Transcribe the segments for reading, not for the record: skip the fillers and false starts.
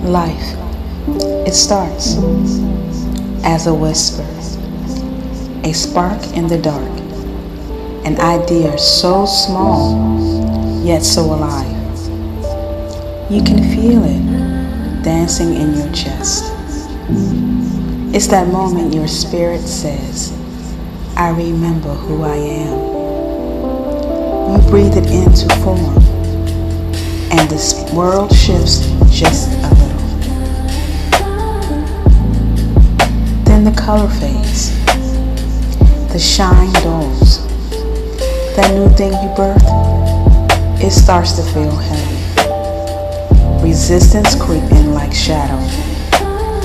Life, it starts as a whisper, a spark in the dark, an idea so small, yet so alive. You can feel it dancing in your chest. It's that moment your spirit says, I remember who I am. You breathe it into form, and this world shifts just a little. Then the color fades, the shine dulls. That new thing you birthed, it starts to feel heavy. Resistance creep in like shadow,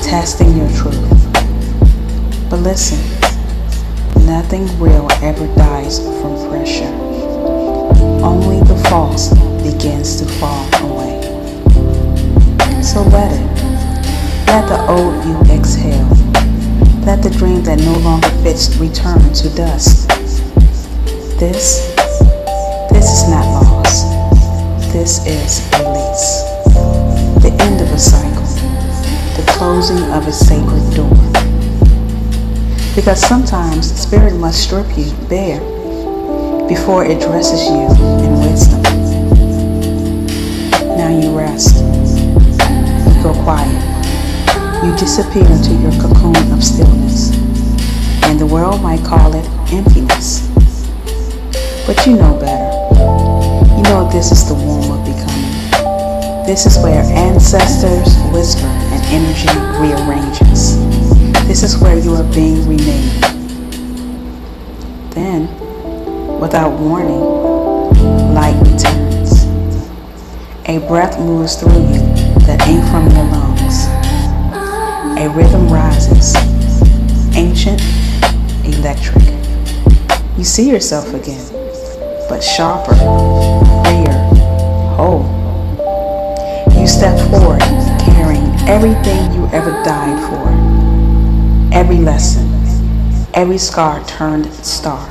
testing your truth. But listen, nothing real ever dies from pressure. Only the false begins to fall away. So let the old you exhale. Let the dream that no longer fits return to dust. This is not loss. This is release. The end of a cycle. The closing of a sacred door. Because sometimes spirit must strip you bare before it dresses you in wisdom. Now you rest. You go quiet. You disappear into your cocoon of stillness, and the world might call it emptiness. But you know better. You know this is the womb of becoming. This is where ancestors whisper and energy rearranges. This is where you are being remade. Then, without warning, light returns. A breath moves through you that ain't from your lungs. A rhythm rises, ancient, electric. You see yourself again, but sharper, freer, whole. You step forward, carrying everything you ever died for. Every lesson, every scar turned star.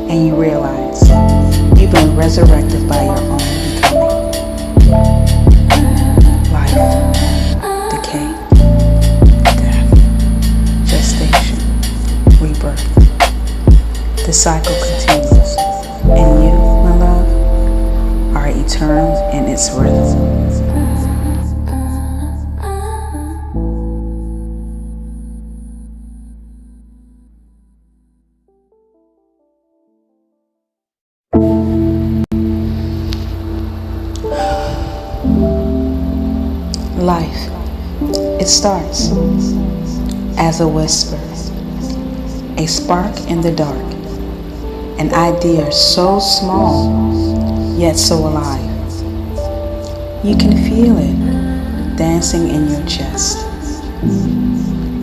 And you realize you've been resurrected by your own becoming. Life. Decay, death, gestation, rebirth. The cycle continues, and you, my love, are eternal in its rhythm. Life, it starts as a whisper, a spark in the dark, an idea so small, yet so alive. You can feel it dancing in your chest.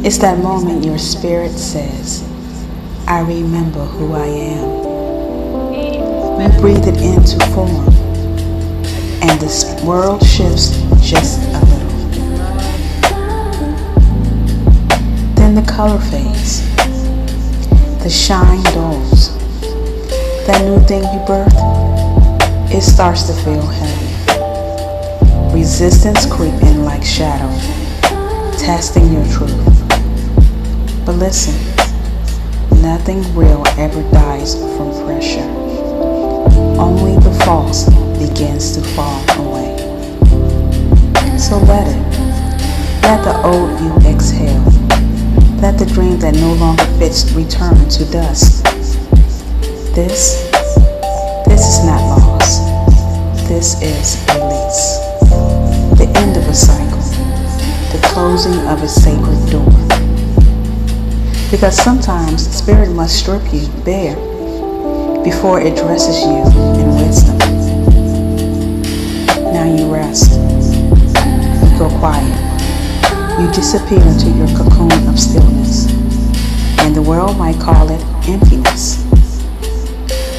It's that moment your spirit says, I remember who I am. You breathe it into form, and this world shifts just a little. Then the color fades, the shine dulls. That new thing you birthed, it starts to feel heavy. Resistance creep in like shadow, testing your truth. But listen, nothing real ever dies from pressure. Only the false begins to fall away. So let the old you exhale. Let the dream that no longer fits return to dust. This is not loss. This is release. The end of a cycle. The closing of a sacred door. Because sometimes spirit must strip you bare before it dresses you in wisdom. Now you rest. You go quiet. You disappear into your cocoon of stillness, and the world might call it emptiness.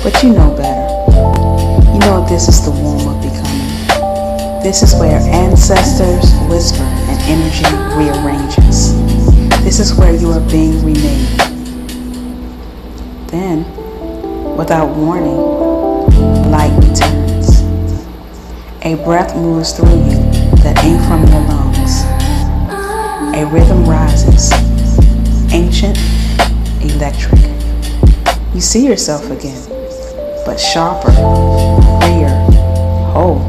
But you know better. You know this is the womb of becoming. This is where ancestors whisper and energy rearranges. This is where you are being remade. Then, without warning, light returns. A breath moves through you that ain't from your lungs. A rhythm rises, ancient, electric. You see yourself again, but sharper, freer, whole.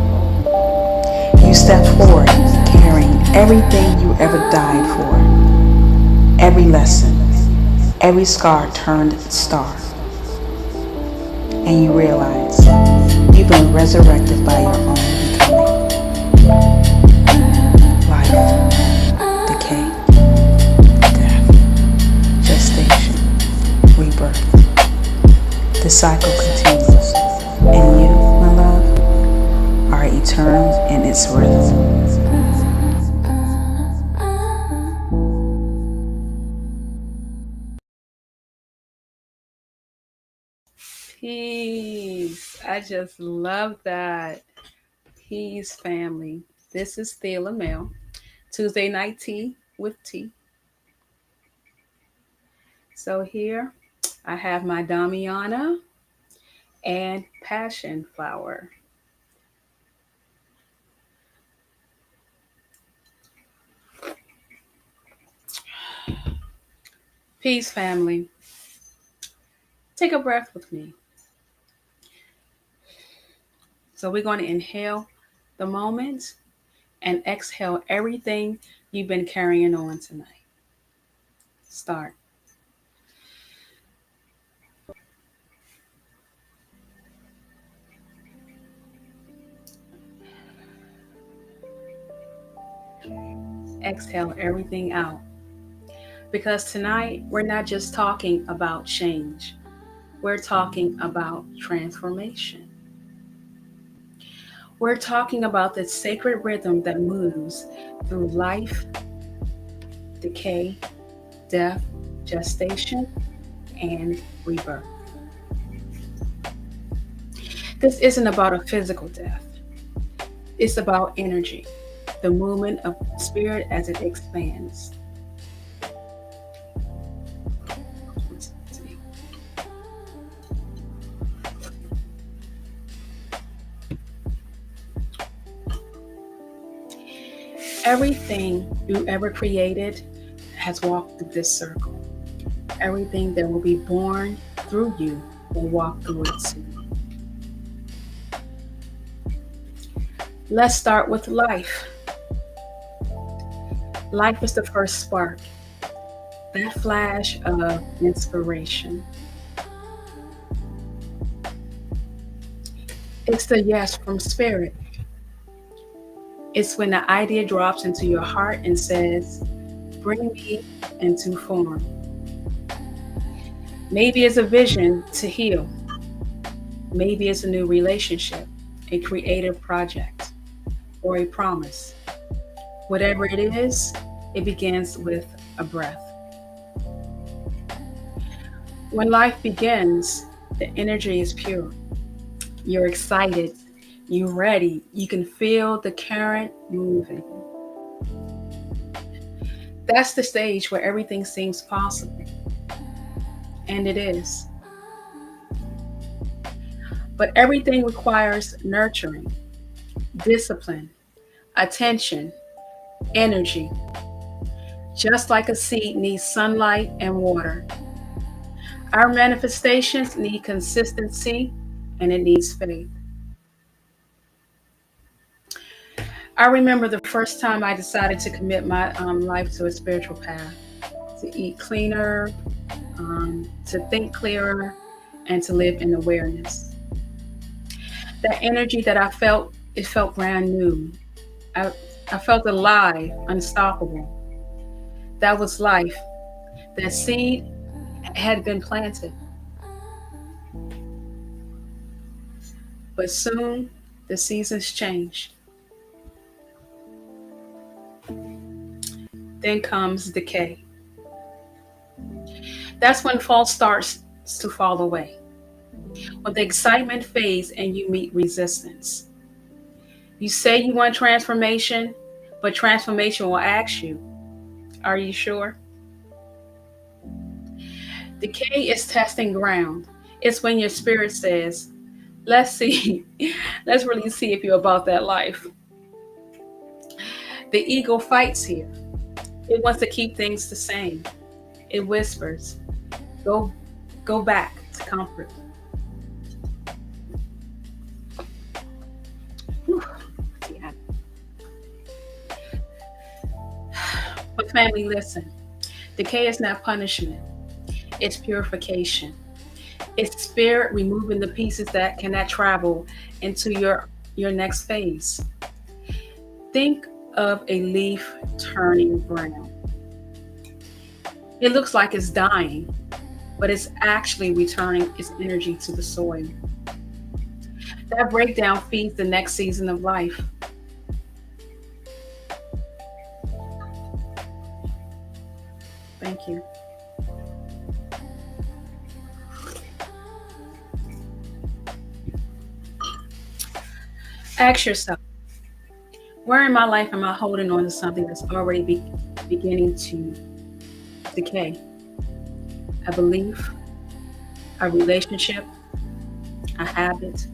You step forward, carrying everything you ever died for. Every lesson, every scar turned star. And you realize you've been resurrected by your own becoming. Life, decay, death, gestation, rebirth. The cycle continues, and you, my love, are eternal in its rhythm. Peace. I just love that. Peace, family. This is Thea Mel. Tuesday night tea with tea. So here I have my Damiana and passion flower. Peace, family. Take a breath with me. So we're going to inhale the moment and exhale everything you've been carrying on tonight. Start. Exhale everything out. Because tonight we're not just talking about change, we're talking about transformation. We're talking about the sacred rhythm that moves through life, decay, death, gestation, and rebirth. This isn't about a physical death, it's about energy, the movement of spirit as it expands. Everything you ever created has walked through this circle. Everything that will be born through you will walk through it soon. Let's start with life. Life is the first spark, that flash of inspiration. It's the yes from spirit. It's when the idea drops into your heart and says, bring me into form. Maybe it's a vision to heal. Maybe it's a new relationship, a creative project, or a promise. Whatever it is, it begins with a breath. When life begins, the energy is pure. You're excited. You're ready. You can feel the current moving. That's the stage where everything seems possible. And it is. But everything requires nurturing, discipline, attention, energy. Just like a seed needs sunlight and water, our manifestations need consistency and it needs faith. I remember the first time I decided to commit my life to a spiritual path, to eat cleaner, to think clearer, and to live in awareness. That energy that I felt, it felt brand new. I, I felt alive, unstoppable. That was life. That seed had been planted. But soon the seasons changed. Then comes decay. That's when fall starts to fall away. When the excitement fades and you meet resistance. You say you want transformation, but transformation will ask you, are you sure? Decay is testing ground. It's when your spirit says, let's see, let's really see if you're about that life. The ego fights here. It wants to keep things the same. It whispers, go, go back to comfort. Whew. Yeah. But family, listen. Decay is not punishment. It's purification. It's spirit removing the pieces that cannot travel into your next phase. Think of a leaf turning brown. It looks like it's dying, but it's actually returning its energy to the soil. That breakdown feeds the next season of life. Thank you. Ask yourself, where in my life am I holding on to something that's already beginning to decay? A belief, a relationship, a habit?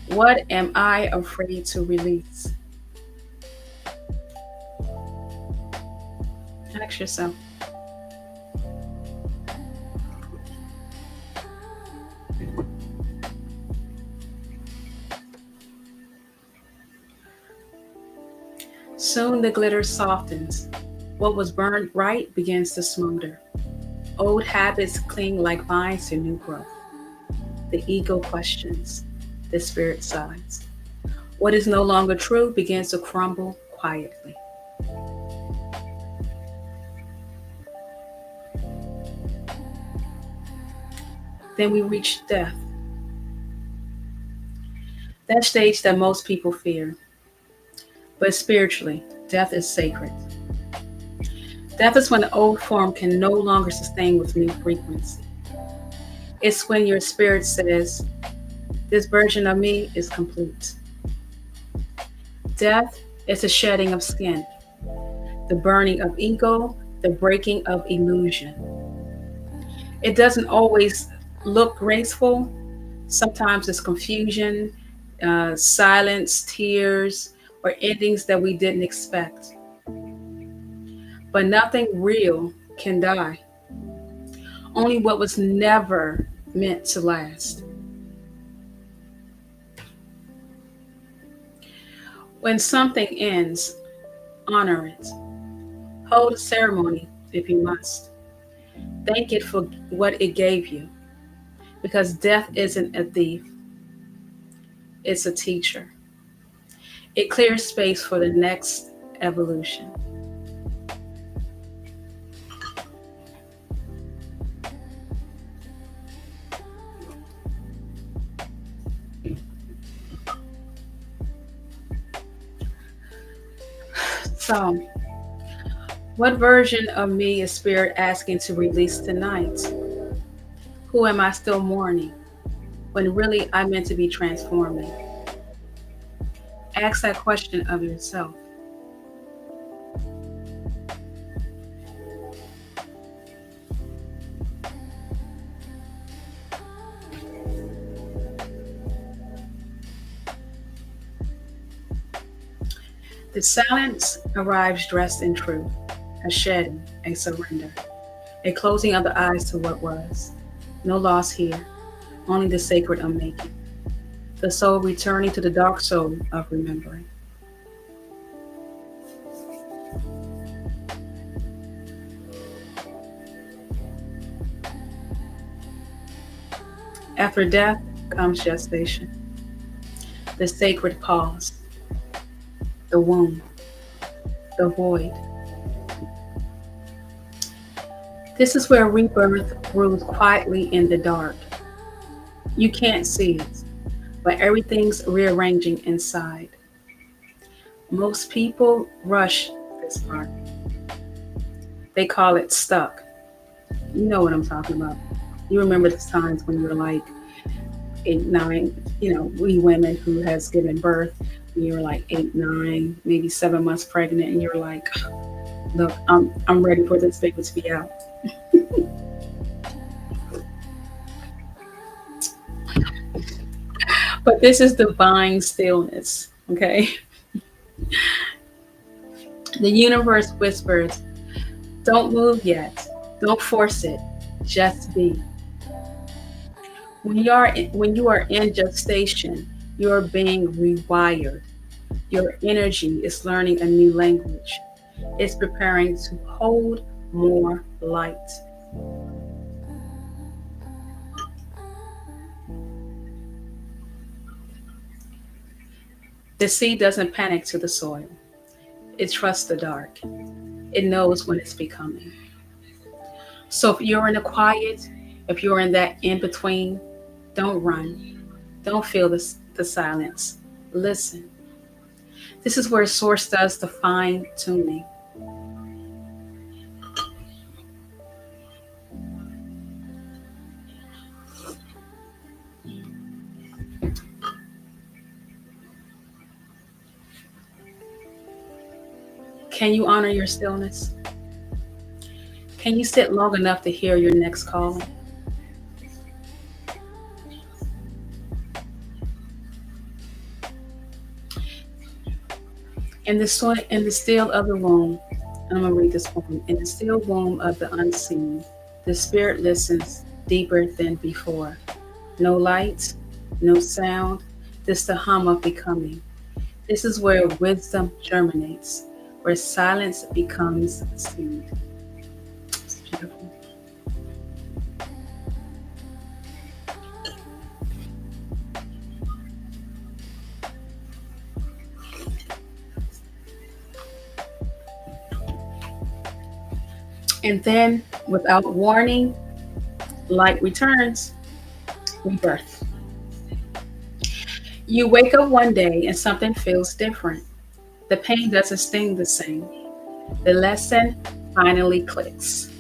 What am I afraid to release? Ask yourself. Soon the glitter softens. What was burned bright begins to smolder. Old habits cling like vines to new growth. The ego questions. The spirit sighs. What is no longer true begins to crumble quietly. Then we reach death. That stage that most people fear. But spiritually, death is sacred. Death is when the old form can no longer sustain with new frequency. It's when your spirit says, this version of me is complete. Death is the shedding of skin, the burning of ego, the breaking of illusion. It doesn't always look graceful. Sometimes it's confusion, silence, tears, or endings that we didn't expect. But nothing real can die. Only what was never meant to last. When something ends, honor it. Hold a ceremony if you must. Thank it for what it gave you. Because death isn't a thief, it's a teacher. It clears space for the next evolution. So, what version of me is Spirit asking to release tonight? Who am I still mourning when really I meant to be transforming? Ask that question of yourself. The silence arrives dressed in truth, a shedding, a surrender, a closing of the eyes to what was. No loss here, only the sacred unmaking. The soul returning to the dark soul of remembering. After death comes gestation, the sacred pause, the womb, the void. This is where rebirth brews quietly in the dark. You can't see it, but everything's rearranging inside. Most people rush this part. They call it stuck. You know what I'm talking about. You remember the times when you're like 8, 9, we women who has given birth, you're like 8, 9, maybe 7 months pregnant, and you're like, look, I'm ready for this baby to be out. But this is divine stillness, okay? The universe whispers, don't move yet. Don't force it. Just be. When you are in gestation, you are being rewired. Your energy is learning a new language. It's preparing to hold more light. The seed doesn't panic to the soil. It trusts the dark. It knows when it's becoming. So if you're in the quiet, if you're in that in between, don't run. Don't feel the silence. Listen. This is where Source does the fine tuning. Can you honor your stillness? Can you sit long enough to hear your next calling? In the still of the womb, and I'm gonna read this poem. In the still womb of the unseen, the spirit listens deeper than before. No light, no sound, just the hum of becoming. This is where wisdom germinates, where silence becomes seed. It's beautiful. And then, without warning, light returns, rebirth. You wake up one day and something feels different. The pain doesn't sting the same. The lesson finally clicks.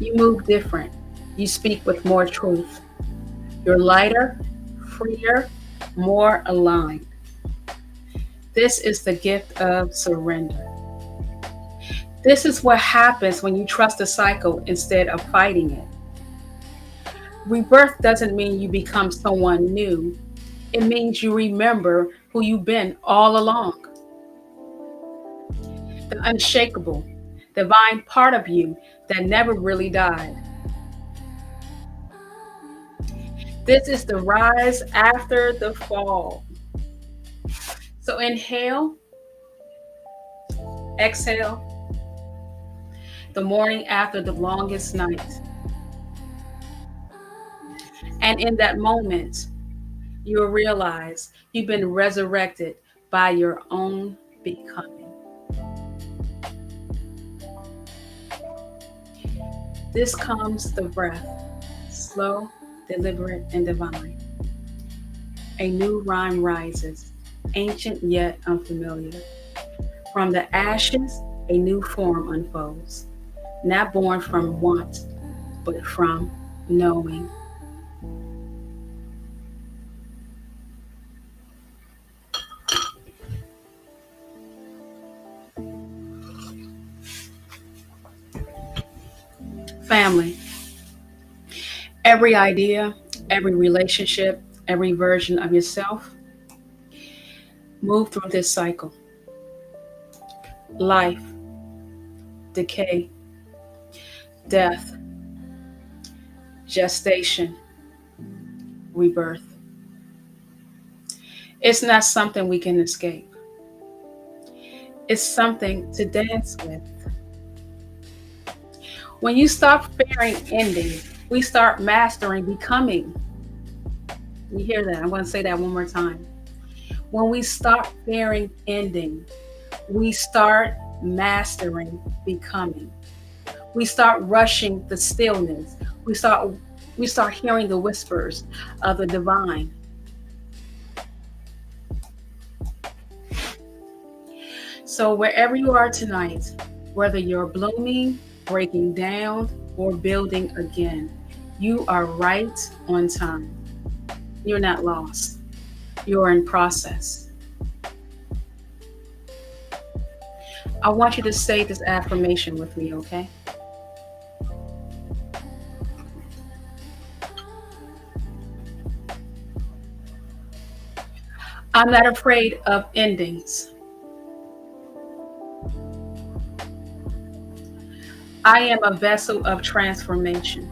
You move different. You speak with more truth. You're lighter, freer, more aligned. This is the gift of surrender. This is what happens when you trust the cycle instead of fighting it. Rebirth doesn't mean you become someone new. It means you remember who you've been all along. The unshakable, divine part of you that never really died. This is the rise after the fall. So inhale, exhale, the morning after the longest night. And in that moment, you'll realize you've been resurrected by your own becoming. This comes the breath, slow, deliberate, and divine. A new rhyme rises, ancient yet unfamiliar. From the ashes, a new form unfolds, not born from want, but from knowing. Family, every idea, every relationship, every version of yourself, move through this cycle. Life, decay, death, gestation, rebirth. It's not something we can escape. It's something to dance with. When you stop fearing ending, we start mastering becoming. You hear that? I'm going to say that one more time. When we stop fearing ending, we start mastering becoming. We start rushing the stillness. We start hearing the whispers of the divine. So wherever you are tonight, whether you're blooming, breaking down, or building again, you are right on time. You're not lost. You're in process. I want you to say this affirmation with me, okay? I'm not afraid of endings. I am a vessel of transformation.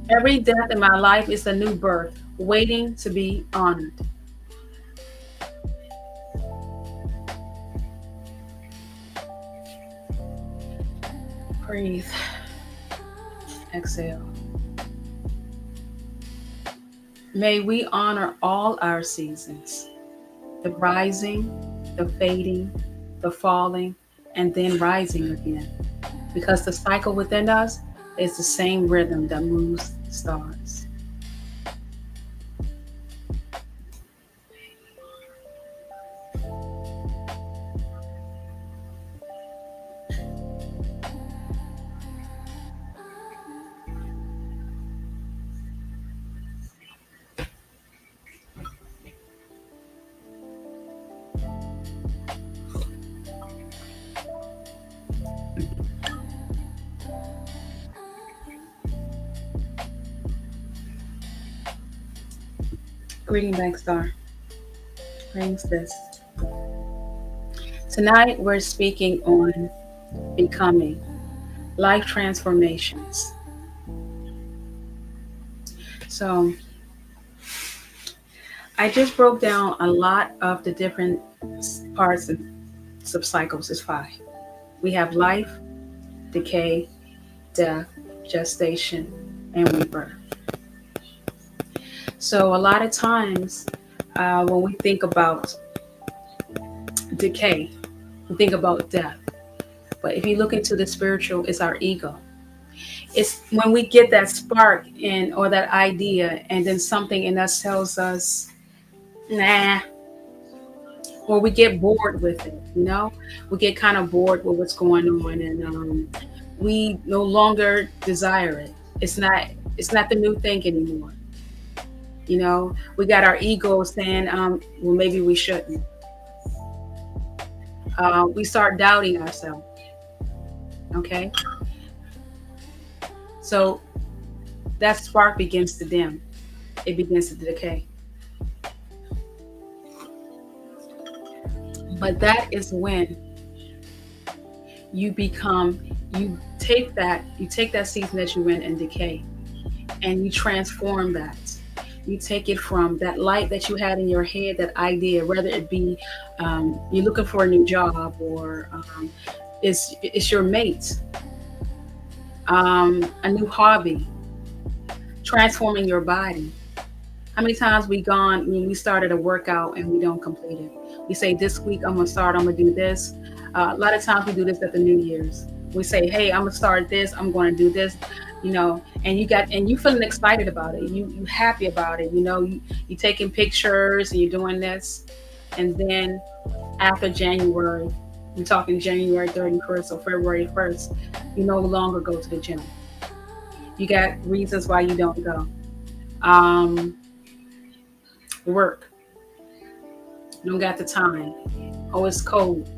Every death in my life is a new birth, waiting to be honored. Breathe. Exhale. May we honor all our seasons, the rising, the fading, the falling, and then rising again. Because the cycle within us is the same rhythm that moves the stars. Greeting Bank Star. Greetings, sis. Tonight we're speaking on becoming, life transformations. So I just broke down a lot of the different parts and subcycles. It's five. We have life, decay, death, gestation, and rebirth. So a lot of times when we think about decay, we think about death. But if you look into the spiritual, it's our ego. It's when we get that spark in or that idea, and then something in us tells us, nah, or we get bored with it, we get kind of bored with what's going on, and we no longer desire it. It's not the new thing anymore. We got our ego saying, well, maybe we shouldn't. We start doubting ourselves. Okay, so that spark begins to dim. It begins to decay. But that is when you take that season that you in and decay, and you transform that. You take it from that light that you had in your head, that idea, whether it be you're looking for a new job, or it's your mate, a new hobby, transforming your body. How many times we gone when we started a workout and we don't complete it? We say, this week I'm gonna do this. A lot of times we do this at the New Year's. We say, hey, I'm gonna start this. I'm going to do this. And you feeling excited about it. You happy about it. You taking pictures and you're doing this, and then after January, we're talking January 31st or February 1st, you no longer go to the gym. You got reasons why you don't go. Work. You don't got the time. Oh, it's cold.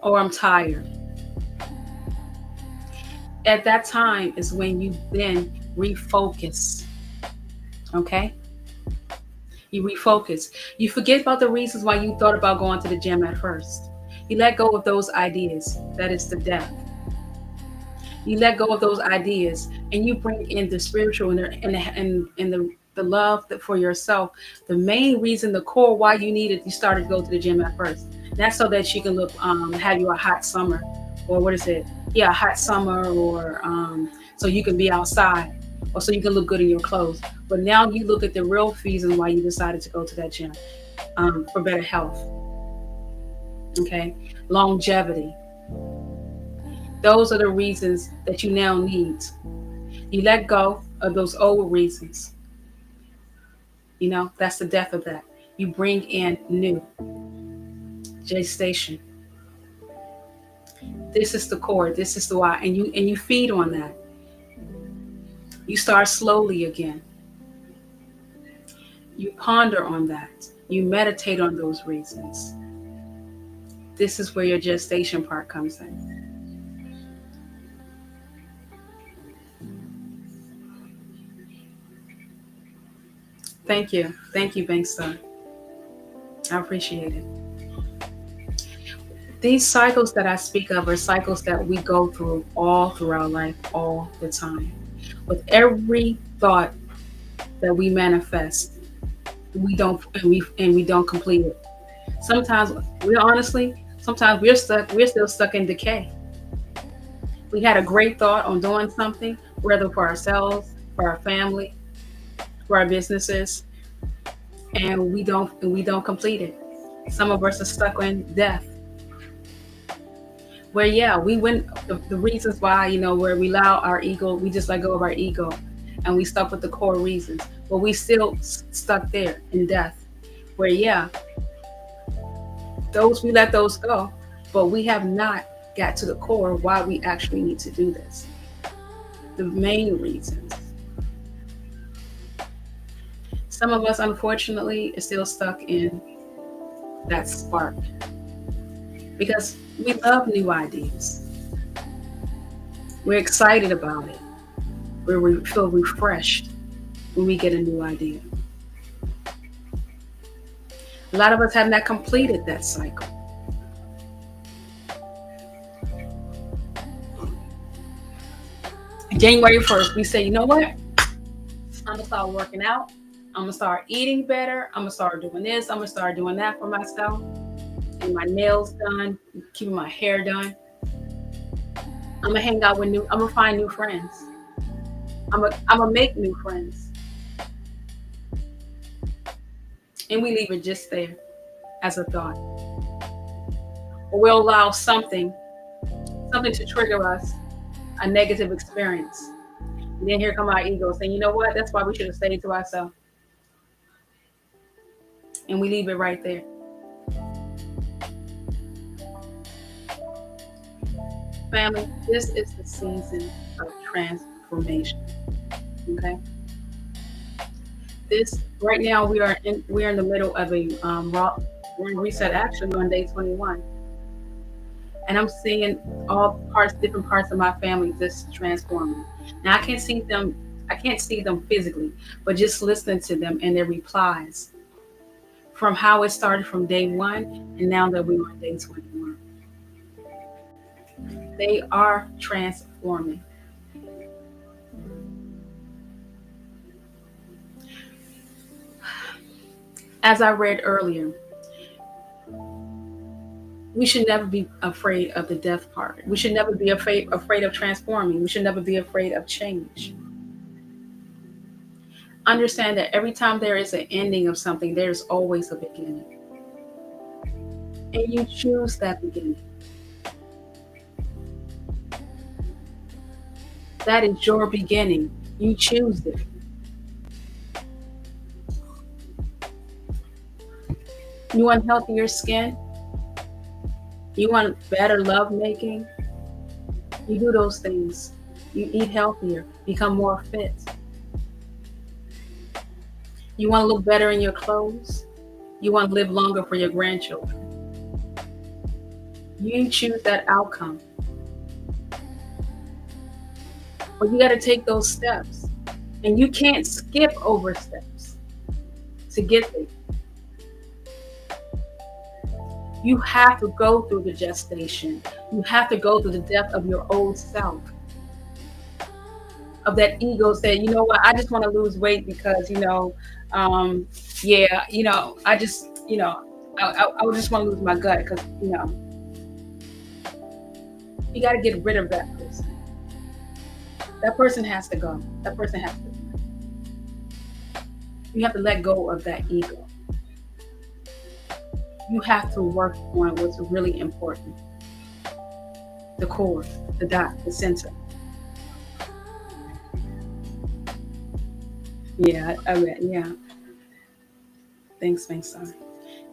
Or I'm tired. At that time is when you then refocus. Okay? You refocus. You forget about the reasons why you thought about going to the gym at first. You let go of those ideas. That is the death. You let go of those ideas, and you bring in the spiritual and the love for yourself. The main reason, the core why you started to go to the gym at first. That's so that you can have you a hot summer, or what is it? Yeah, a hot summer, or so you can be outside, or so you can look good in your clothes. But now you look at the real reason why you decided to go to that gym, for better health. Okay, longevity. Those are the reasons that you now need. You let go of those old reasons. That's the death of that. You bring in new. Gestation. This is the core. This is the why. And you feed on that. You start slowly again. You ponder on that. You meditate on those reasons. This is where your gestation part comes in. Thank you. Thank you, Bankstar. I appreciate it. These cycles that I speak of are cycles that we go through all through our life, all the time. With every thought that we manifest, we don't complete it. Sometimes sometimes we're still stuck in decay. We had a great thought on doing something, whether for ourselves, for our family, for our businesses, and we don't complete it. Some of us are stuck in death. Where yeah, we went the reasons why, where we allow our ego, we just let go of our ego and we stuck with the core reasons. But we still stuck there in death. Where yeah, those we let those go, but we have not got to the core why we actually need to do this. The main reasons. Some of us, unfortunately, is still stuck in that spark because we love new ideas. We're excited about it. We feel refreshed when we get a new idea. A lot of us have not completed that cycle. January 1st, we say, you know what? I'm going to start working out. I'm going to start eating better. I'm going to start doing this. I'm going to start doing that for myself. Getting my nails done, keeping my hair done. I'm going to hang out with I'm going to find new friends. I'm going to make new friends. And we leave it just there as a thought. Or we'll allow something to trigger us, a negative experience. And then here come our ego saying, you know what? That's why we should have stayed to ourselves. And we leave it right there. Family, this is the season of transformation. Okay? Right now we're in the middle of we're in reset action. We're on day 21. And I'm seeing different parts of my family just transforming. Now I can't see them physically, but just listening to them and their replies from how it started from day 1 and now that we're on day 21. They are transforming. As I read earlier, we should never be afraid of the death part. We should never be afraid of transforming. We should never be afraid of change. Understand that every time there is an ending of something, there's always a beginning. And you choose that beginning. That is your beginning. You choose it. You want healthier skin? You want better love making? You do those things. You eat healthier, become more fit. You want to look better in your clothes? You want to live longer for your grandchildren? You choose that outcome. But you got to take those steps. And you can't skip over steps to get there. You have to go through the gestation. You have to go through the death of your old self. Of that ego saying, you know what, I just want to lose weight because, I just, I just want to lose my gut because, you got to get rid of that person. That person has to go. That person has to. You have to let go of that ego. You have to work on what's really important. The core, the dot, the center. Yeah, yeah. Thanks, son.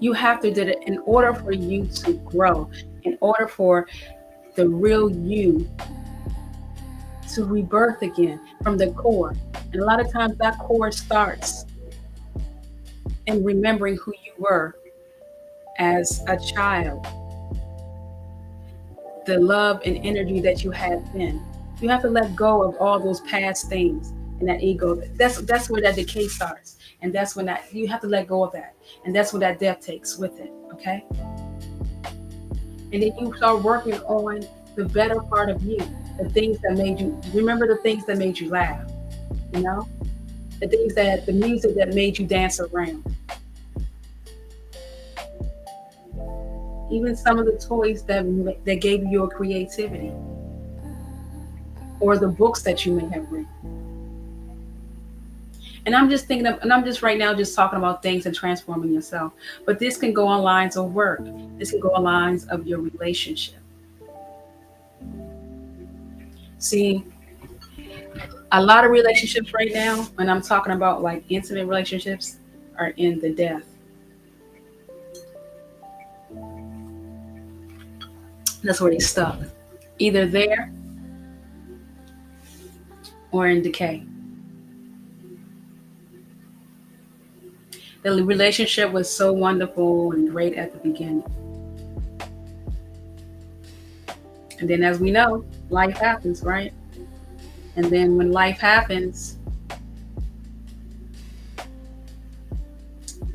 You have to do it in order for you to grow, in order for the real you to rebirth again from the core. And a lot of times that core starts in remembering who you were as a child, the love and energy that you had then. You have to let go of all those past things and that ego. That's where that decay starts. And that's when you have to let go of that. And that's what that death takes with it. Okay? And then you start working on the better part of you, the things that made you remember, the things that made you laugh, you know, the music that made you dance around, even some of the toys that gave you your creativity, or the books that you may have read. And I'm just thinking of, and I'm just right now just talking about things and transforming yourself. But this can go on lines of work. This can go on lines of your relationship. See, a lot of relationships right now, and I'm talking about like intimate relationships, are in the death. That's where they stuck. Either there or in decay. The relationship was so wonderful and great at the beginning. And then, as we know, life happens, right? And then when life happens,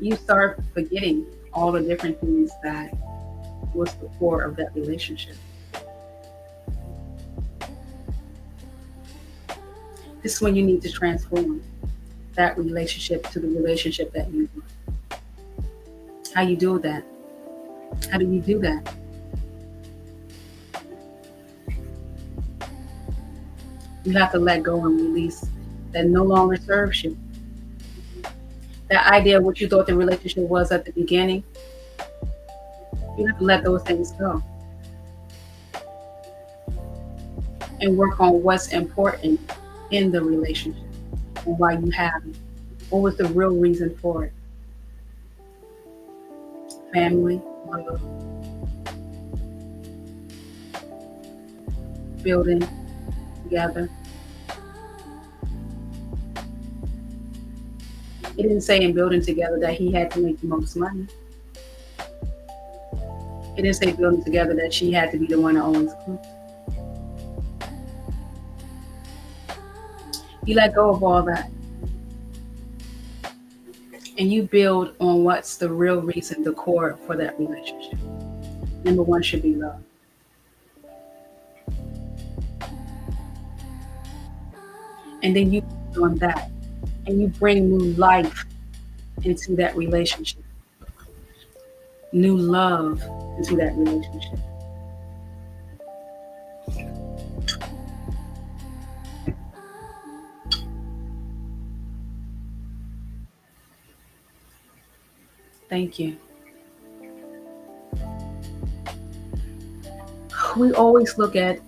you start forgetting all the different things that was the core of that relationship. This is when you need to transform that relationship to the relationship that you want. How you do that? How do you do that? You have to let go and release that no longer serves you. That idea of what you thought the relationship was at the beginning, you have to let those things go and work on what's important in the relationship and why you have it. What was the real reason for it? Family, love, building together. It didn't say in building together that he had to make the most money. It didn't say building together that she had to be the one that always cooked. You let go of all that. And you build on what's the real reason, the core for that relationship. Number one should be love. And then you build on that. And you bring new life into that relationship. New love into that relationship. Thank you. We always look at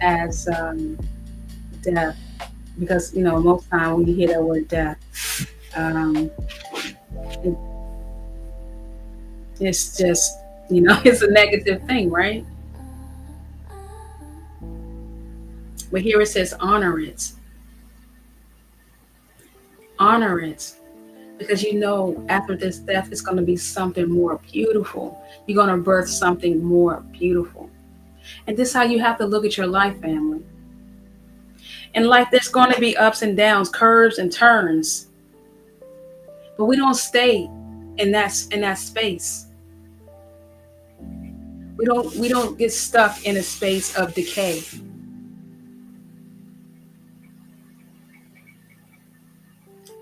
as death, because most time when you hear that word death, um, it, it's just it's a negative thing, right? But here it says honor it, because after this death it's going to be something more beautiful. You're going to birth something more beautiful. And this is how you have to look at your life, family. In life, there's going to be ups and downs, curves and turns, but we don't stay in that space. We don't get stuck in a space of decay.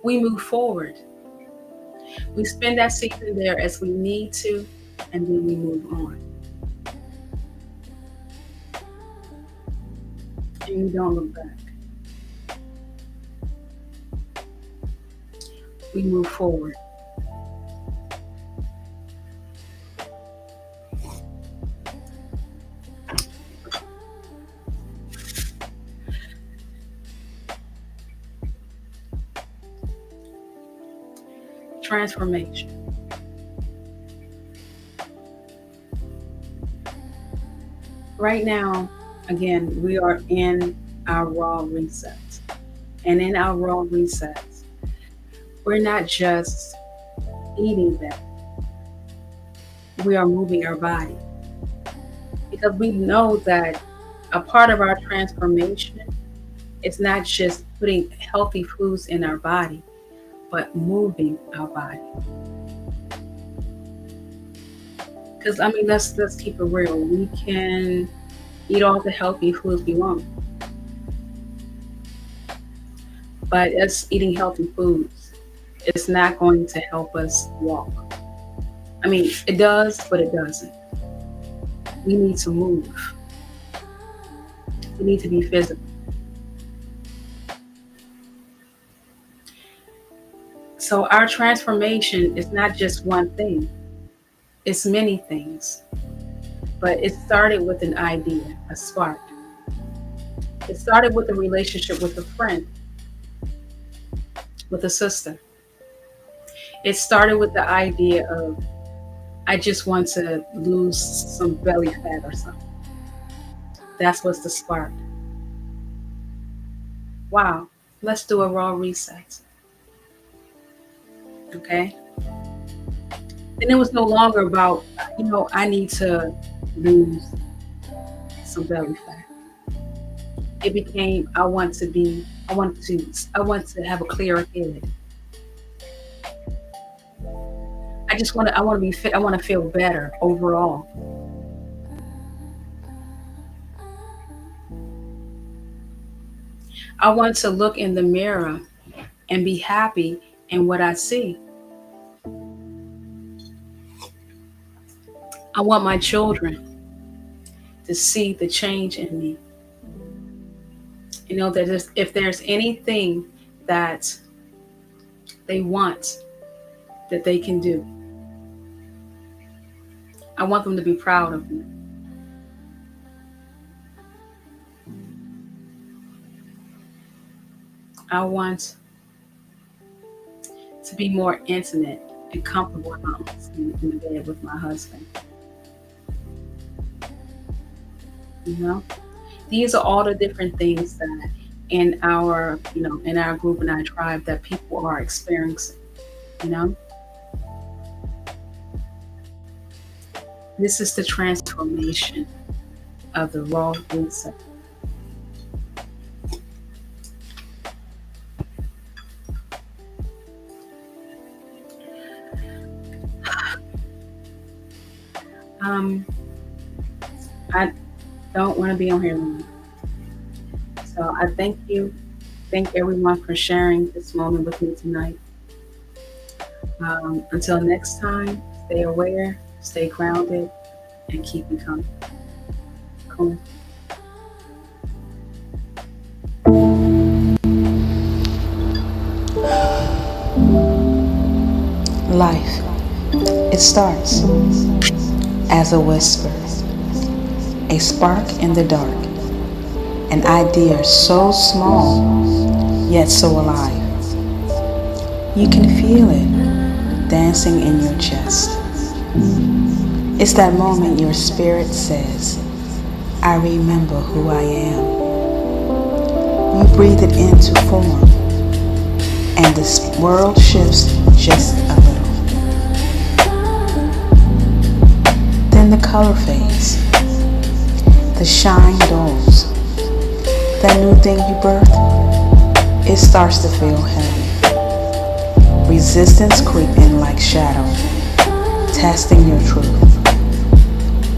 We move forward. We spend that season there as we need to, and then we move on. And we don't look back. We move forward. Transformation. Right now, again, we are in our raw reset. And in our raw reset, we're not just eating them, we are moving our body. Because we know that a part of our transformation is not just putting healthy foods in our body, but moving our body. Because I mean, let's keep it real. We can eat all the healthy foods we want, but us eating healthy foods, it's not going to help us walk. I mean, it does, but it doesn't. We need to move. We need to be physical. So our transformation is not just one thing, it's many things. But it started with an idea, a spark. It started with a relationship with a friend, with a sister. It started with the idea of, I just want to lose some belly fat or something. That's what's the spark. Wow, let's do a raw reset. Okay? And it was no longer about, I need to lose some belly fat. It became, I want to have a clearer head. I want to be fit. I want to feel better overall. I want to look in the mirror and be happy in what I see. I want my children to see the change in me. That if there's anything that they want that they can do, I want them to be proud of me. I want to be more intimate and comfortable in the bed with my husband. These are all the different things that in our group and our tribe that people are experiencing. This is the transformation of the raw reset. I don't want to be on here anymore. So I thank everyone for sharing this moment with me tonight. Until next time, stay aware, stay grounded, and keep it coming. Cool. Life, it starts as a whisper, a spark in the dark, an idea so small, yet so alive. You can feel it dancing in your chest. It's that moment your spirit says, I remember who I am. You breathe it into form, and this world shifts just a little. Then the color fades, the shine dulls. That new thing you birthed, it starts to feel heavy. Resistance creep in like shadow, testing your truth.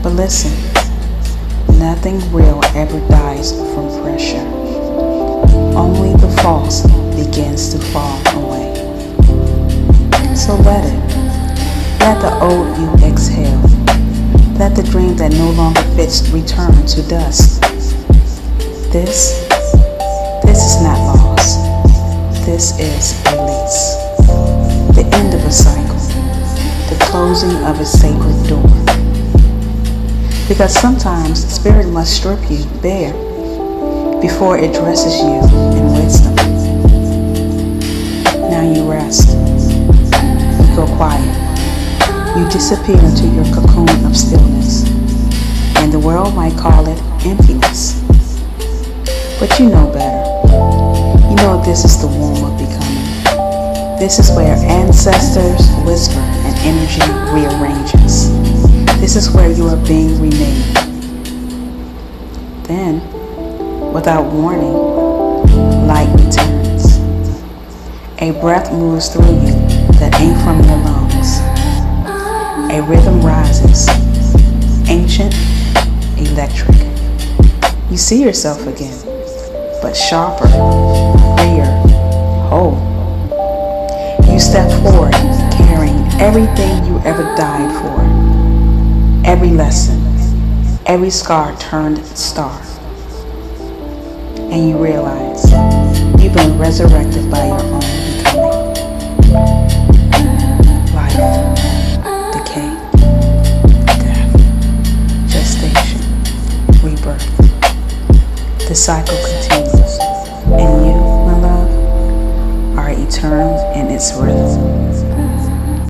But listen, nothing real ever dies from pressure. Only the false begins to fall away. So let it. Let the old you exhale. Let the dream that no longer fits return to dust. This is not loss. This is release. The end of a cycle. The closing of a sacred door. Because sometimes spirit must strip you bare before it dresses you in wisdom. Now you rest. You go quiet. You disappear into your cocoon of stillness. And the world might call it emptiness. But you know better. You know this is the womb of becoming. This is where ancestors whisper and energy rearranges. This is where you are being remade. Then, without warning, light returns. A breath moves through you that ain't from your lungs. A rhythm rises, ancient, electric. You see yourself again, but sharper, freer, whole. You step forward, carrying everything you ever died for. Every lesson, every scar turned star. And you realize you've been resurrected by your own becoming. Life, decay, death, gestation, rebirth. The cycle continues, and you, my love, are eternal in its rhythm.